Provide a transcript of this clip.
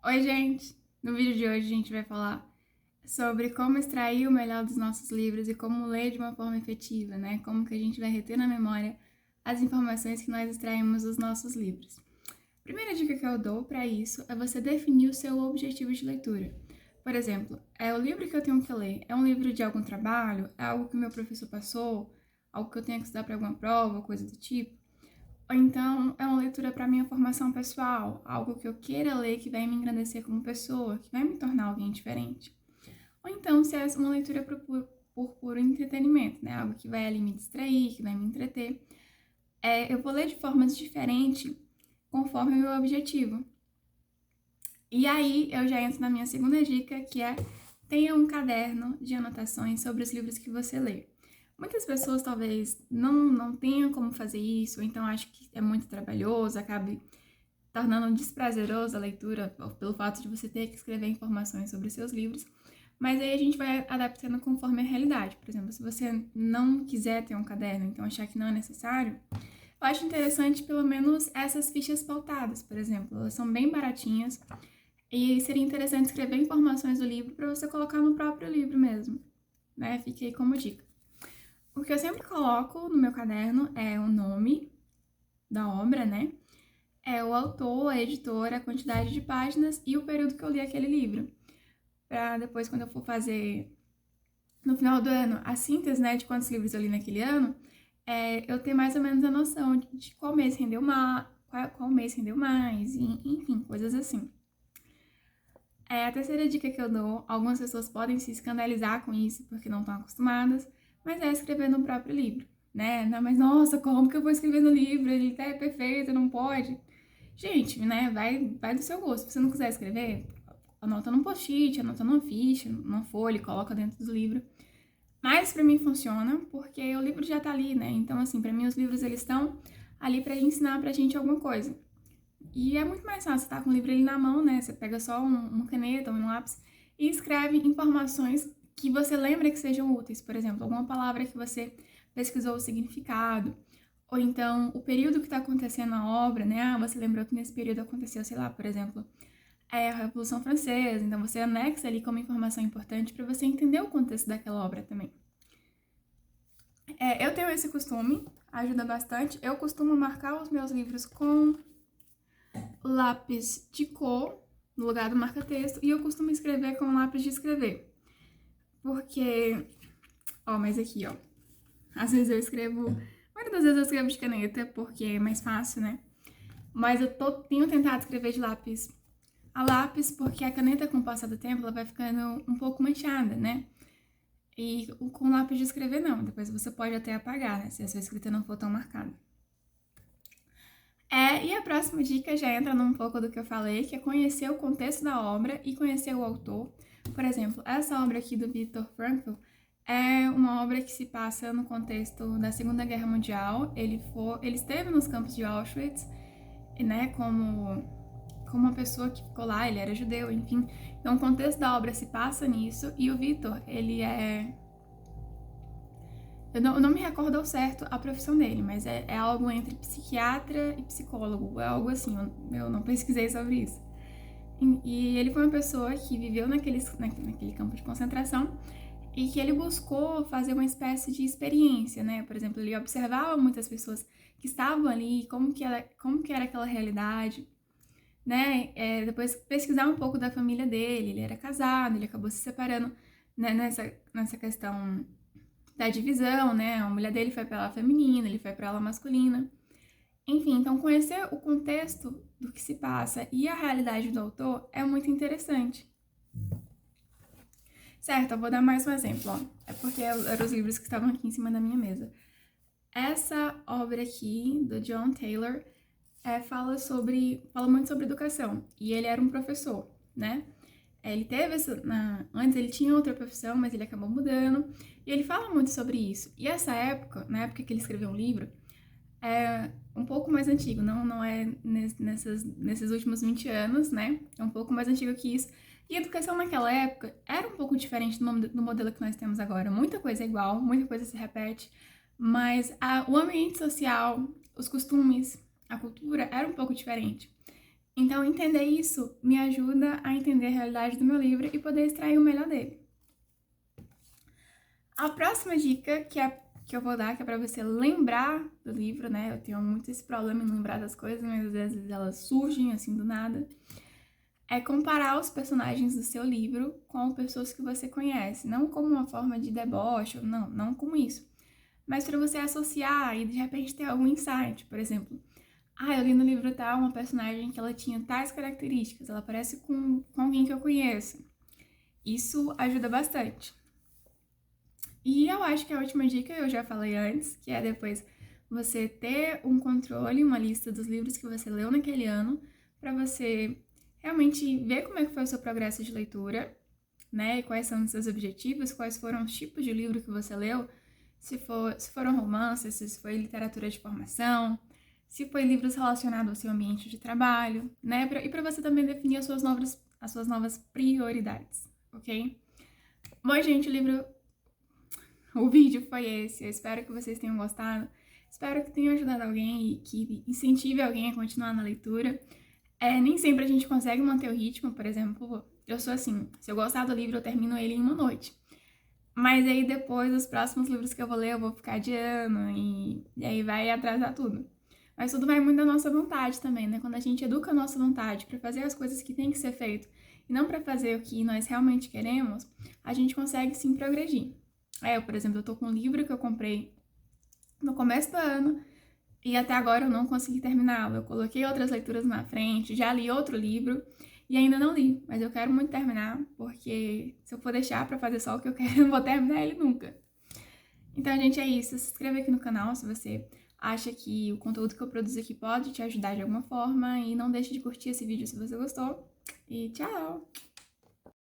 Oi, gente! No vídeo de hoje a gente vai falar sobre como extrair o melhor dos nossos livros e como ler de uma forma efetiva, né? Como que a gente vai reter na memória as informações que nós extraímos dos nossos livros. A primeira dica que eu dou para isso é você definir o seu objetivo de leitura. Por exemplo, é o livro que eu tenho que ler? É um livro de algum trabalho? É algo que o meu professor passou? Algo que eu tenho que estudar para alguma prova, coisa do tipo? Ou então é uma leitura para minha formação pessoal, algo que eu queira ler que vai me engrandecer como pessoa, que vai me tornar alguém diferente. Ou então se é uma leitura por puro entretenimento, né? Algo que vai ali me distrair, que vai me entreter. Eu vou ler de formas diferentes conforme o meu objetivo. E aí eu já entro na minha segunda dica, que é tenha um caderno de anotações sobre os livros que você lê. Muitas pessoas talvez não tenham como fazer isso, ou então acham que é muito trabalhoso, acabe tornando desprazerosa a leitura pelo fato de você ter que escrever informações sobre os seus livros. Mas aí a gente vai adaptando conforme a realidade. Por exemplo, se você não quiser ter um caderno, então achar que não é necessário, eu acho interessante pelo menos essas fichas pautadas, por exemplo. Elas são bem baratinhas e seria interessante escrever informações do livro para você colocar no próprio livro mesmo, né? Fique aí como dica. O que eu sempre coloco no meu caderno é o nome da obra, né? É o autor, a editora, a quantidade de páginas e o período que eu li aquele livro. Para depois, quando eu for fazer no final do ano a síntese, né, de quantos livros eu li naquele ano, eu ter mais ou menos a noção de qual mês rendeu mais, qual mês rendeu mais, e, enfim, coisas assim. A terceira dica que eu dou, algumas pessoas podem se escandalizar com isso porque não estão acostumadas, mas é escrever no próprio livro, né? Não, mas nossa, como que eu vou escrever no livro? Ele tá perfeito, não pode. Gente, né, vai do seu gosto. Se você não quiser escrever, anota num post-it, anota numa ficha, numa folha, coloca dentro do livro. Mas pra mim funciona, porque o livro já tá ali, né? Então, assim, pra mim os livros eles estão ali pra ensinar pra gente alguma coisa. E é muito mais fácil, tá com o livro ali na mão, né? Você pega só uma caneta ou um lápis e escreve informações que você lembra que sejam úteis. Por exemplo, alguma palavra que você pesquisou o significado, ou então o período que está acontecendo a obra, né? Ah, você lembrou que nesse período aconteceu, sei lá, por exemplo, a Revolução Francesa. Então você anexa ali como informação importante para você entender o contexto daquela obra também. Eu tenho esse costume, ajuda bastante. Eu costumo marcar os meus livros com lápis de cor no lugar do marca-texto e eu costumo escrever com lápis de escrever. Porque, ó, mas aqui, ó, às vezes eu escrevo, a maioria das vezes eu escrevo de caneta porque é mais fácil, né? Mas tenho tentado escrever de lápis a lápis porque a caneta com o passar do tempo ela vai ficando um pouco manchada, né? E com lápis de escrever não, depois você pode até apagar, né? Se a sua escrita não for tão marcada. E a próxima dica já entra num pouco do que eu falei, que é conhecer o contexto da obra e conhecer o autor. Por exemplo, essa obra aqui do Viktor Frankl é uma obra que se passa no contexto da Segunda Guerra Mundial. Ele esteve nos campos de Auschwitz, né, como uma pessoa que ficou lá, ele era judeu, enfim. Então o contexto da obra se passa nisso e o Viktor, ele é eu não me recordo ao certo a profissão dele, mas é algo entre psiquiatra e psicólogo, é algo assim, eu não pesquisei sobre isso. E ele foi uma pessoa que viveu naquele campo de concentração e que ele buscou fazer uma espécie de experiência, né? Por exemplo, ele observava muitas pessoas que estavam ali, como que era aquela realidade, né? Depois pesquisar um pouco da família dele, ele era casado, ele acabou se separando, né, nessa questão da divisão, né? A mulher dele foi para ela feminina, ele foi para ela masculina. Enfim, então conhecer o contexto do que se passa e a realidade do autor é muito interessante. Certo, eu vou dar mais um exemplo, ó. É porque eram os livros que estavam aqui em cima da minha mesa. Essa obra aqui, do John Taylor, fala muito sobre educação. E ele era um professor, né? Ele teve antes ele tinha outra profissão, mas ele acabou mudando. E ele fala muito sobre isso. E essa época, na época que ele escreveu um livro, é um pouco mais antigo, não é nesses últimos 20 anos, né? É um pouco mais antigo que isso. E a educação naquela época era um pouco diferente do modelo que nós temos agora. Muita coisa é igual, muita coisa se repete, mas o ambiente social, os costumes, a cultura era um pouco diferente. Então, entender isso me ajuda a entender a realidade do meu livro e poder extrair o melhor dele. A próxima dica que eu vou dar, que é para você lembrar do livro, né? Eu tenho muito esse problema em lembrar das coisas, mas às vezes elas surgem assim do nada. É comparar os personagens do seu livro com pessoas que você conhece. Não como uma forma de deboche, não como isso. Mas para você associar e de repente ter algum insight. Por exemplo, eu li no livro tal uma personagem que ela tinha tais características, ela parece com alguém que eu conheço. Isso ajuda bastante. E eu acho que a última dica eu já falei antes, que é depois você ter um controle, uma lista dos livros que você leu naquele ano, para você realmente ver como é que foi o seu progresso de leitura, né? E quais são os seus objetivos, quais foram os tipos de livro que você leu, se foram romances, se foi literatura de formação, se foi livros relacionados ao seu ambiente de trabalho, né? E para você também definir as suas novas prioridades, ok? Bom, gente, o vídeo foi esse. Eu espero que vocês tenham gostado. Espero que tenha ajudado alguém e que incentive alguém a continuar na leitura. Nem sempre a gente consegue manter o ritmo, por exemplo, eu sou assim, se eu gostar do livro, eu termino ele em uma noite. Mas aí depois, os próximos livros que eu vou ler, eu vou ficar adiando e aí vai atrasar tudo. Mas tudo vai muito da nossa vontade também, né? Quando a gente educa a nossa vontade para fazer as coisas que tem que ser feito e não para fazer o que nós realmente queremos, a gente consegue sim progredir. Por exemplo, eu tô com um livro que eu comprei no começo do ano e até agora eu não consegui terminá-lo. Eu coloquei outras leituras na frente, já li outro livro e ainda não li, mas eu quero muito terminar, porque se eu for deixar pra fazer só o que eu quero, eu não vou terminar ele nunca. Então, gente, é isso. Se inscreva aqui no canal se você acha que o conteúdo que eu produzo aqui pode te ajudar de alguma forma e não deixe de curtir esse vídeo se você gostou. E tchau!